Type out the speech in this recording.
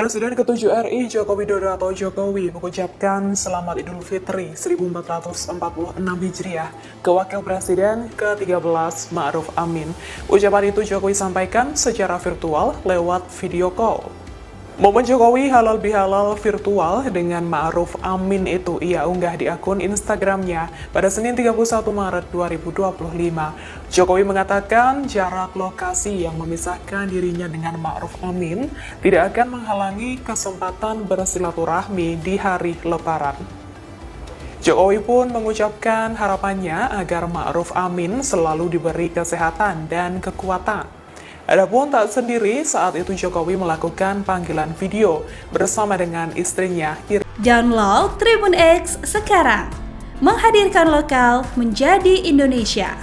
Presiden ke-7 RI Joko Widodo atau Jokowi mengucapkan Selamat Idul Fitri 1446 Hijriah ke Wakil Presiden ke-13 Ma'ruf Amin. Ucapan itu Jokowi sampaikan secara virtual lewat video call. Momen Jokowi halal bihalal virtual dengan Ma'ruf Amin itu ia unggah di akun Instagramnya pada Senin 31 Maret 2025. Jokowi mengatakan jarak lokasi yang memisahkan dirinya dengan Ma'ruf Amin tidak akan menghalangi kesempatan bersilaturahmi di hari Lebaran. Jokowi pun mengucapkan harapannya agar Ma'ruf Amin selalu diberi kesehatan dan kekuatan. Adapun tak sendiri, saat itu Jokowi melakukan panggilan video bersama dengan istrinya. Download Tribun X sekarang, menghadirkan lokal menjadi Indonesia.